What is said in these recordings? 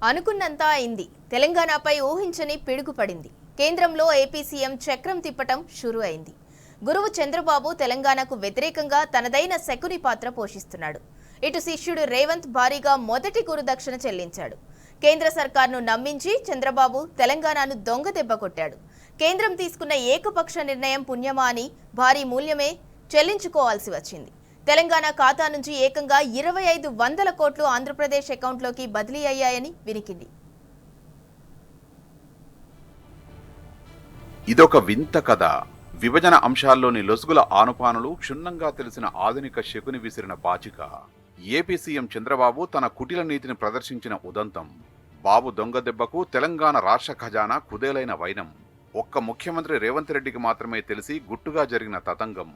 అనుకున్నంత అయింది. తెలంగాణపై ఊహించని పిడుగు పడింది. కేంద్రంలో ఏపీ సీఎం చక్రం తిప్పటం షురు అయింది. గురువు చంద్రబాబు తెలంగాణకు వ్యతిరేకంగా తనదైన శకుని పాత్ర పోషిస్తున్నాడు. ఇటు శిష్యుడు రేవంత్ భారీగా మొదటి గురుదక్షిణ చెల్లించాడు. కేంద్ర సర్కార్ను నమ్మించి చంద్రబాబు తెలంగాణను దొంగ దెబ్బ కొట్టాడు. కేంద్రం తీసుకున్న ఏకపక్ష నిర్ణయం పుణ్యమా అని భారీ మూల్యమే చెల్లించుకోవాల్సి వచ్చింది. తెలంగాణ ఖాతా నుంచి ఏకంగా 2500 కోట్లు ఆంధ్రప్రదేశ్ అకౌంట్లోకి బదిలీ అయ్యాయని వినికింది. ఇదొక వింత కథ. విభజన అంశాల్లోని లొసుగుల ఆనుపానులు క్షుణ్ణంగా తెలిసిన ఆధునిక శకుని విసిరిన పాచిక. ఏపీ సీఎం చంద్రబాబు తన కుటిల నీతిని ప్రదర్శించిన ఉదంతం. బాబు దొంగ దెబ్బకు తెలంగాణ రాష్ట్ర ఖజానా కుదేలైన వైనం. ఒక్క ముఖ్యమంత్రి రేవంత్ రెడ్డికి మాత్రమే తెలిసి గుట్టుగా జరిగిన తతంగం.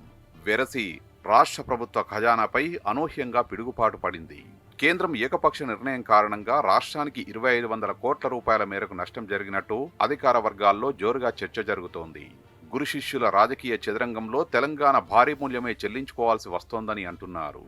వెరసి రాష్ట్ర ప్రభుత్వ ఖజానాపై అనూహ్యంగా పిడుగుపాటు పడింది. కేంద్రం ఏకపక్ష నిర్ణయం కారణంగా రాష్ట్రానికి 2500 కోట్ల రూపాయల మేరకు నష్టం జరిగినట్టు అధికార వర్గాల్లో జోరుగా చర్చ జరుగుతోంది. గురు శిష్యుల రాజకీయ చదరంగంలో తెలంగాణ భారీ మూల్యమే చెల్లించుకోవాల్సి వస్తోందని అంటున్నారు.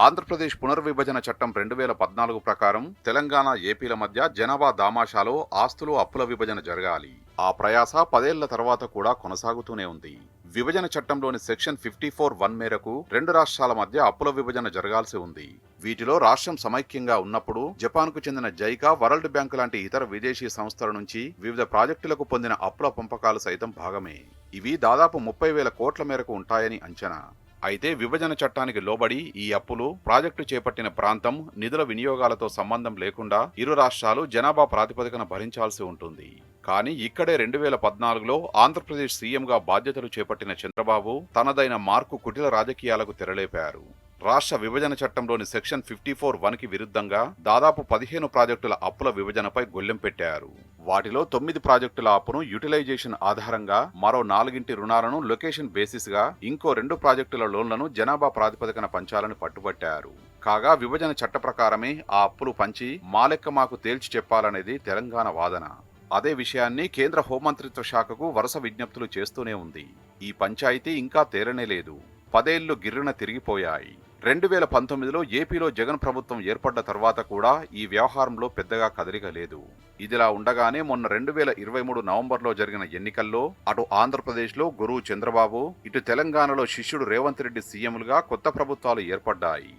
ఆంధ్రప్రదేశ్ పునర్విభజన చట్టం 2014 ప్రకారం తెలంగాణ ఏపీల మధ్య జనాభా దామాషాలో ఆస్తులు అప్పుల విభజన జరగాలి. ఆ ప్రయాస 10 ఏళ్ల తర్వాత కూడా కొనసాగుతూనే ఉంది. విభజన చట్టంలోని సెక్షన్ 54(1) మేరకు 2 రాష్ట్రాల మధ్య అప్పుల విభజన జరగాల్సి ఉంది. వీటిలో రాష్ట్రం సమైక్యంగా ఉన్నప్పుడు జపాన్కు చెందిన జైకా, వరల్డ్ బ్యాంకు లాంటి ఇతర విదేశీ సంస్థల నుంచి వివిధ ప్రాజెక్టులకు పొందిన అప్పుల పంపకాలు సైతం భాగమే. ఇవి దాదాపు 30,000 కోట్ల మేరకు ఉంటాయని అంచనా. అయితే విభజన చట్టానికి లోబడి ఈ అప్పులు ప్రాజెక్టు చేపట్టిన ప్రాంతం, నిధుల వినియోగాలతో సంబంధం లేకుండా ఇరు రాష్ట్రాలు జనాభా ప్రాతిపదికన భరించాల్సి ఉంటుంది. కానీ ఇక్కడే 2014లో ఆంధ్రప్రదేశ్ సీఎంగా బాధ్యతలు చేపట్టిన చంద్రబాబు తనదైన మార్కు కుటిల రాజకీయాలకు తెరలేపారు. రాష్ట్ర విభజన చట్టంలోని సెక్షన్ 54(1)కి విరుద్ధంగా దాదాపు 15 ప్రాజెక్టుల అప్పుల విభజనపై గొల్లెం పెట్టారు. వాటిలో 9 ప్రాజెక్టుల అప్పును యూటిలైజేషన్ ఆధారంగా, మరో 4 రుణాలను లొకేషన్ బేసిస్ గా, ఇంకో 2 ప్రాజెక్టుల లోన్లను జనాభా ప్రాతిపదికన పంచాలని పట్టుబట్టారు. కాగా విభజన చట్ట ప్రకారమే ఆ అప్పులు పంచి మాలెక్క మాకు తేల్చి చెప్పాలనేది తెలంగాణ వాదన. అదే విషయాన్ని కేంద్ర హోంమంత్రిత్వ శాఖకు వరుస విజ్ఞప్తులు చేస్తూనే ఉంది. ఈ పంచాయతీ ఇంకా తేలనే లేదు. 10 ఏళ్లు గిర్రున తిరిగిపోయాయి. 2019లో ఏపీలో జగన్ ప్రభుత్వం ఏర్పడ్డ తర్వాత కూడా ఈ వ్యవహారంలో పెద్దగా కదలిక లేదు. ఇదిలా ఉండగానే మొన్న 2023 నవంబర్లో జరిగిన ఎన్నికల్లో అటు ఆంధ్రప్రదేశ్లో గురువు చంద్రబాబు, ఇటు తెలంగాణలో శిష్యుడు రేవంత్ రెడ్డి సీఎంలుగా కొత్త ప్రభుత్వాలు ఏర్పడ్డాయి.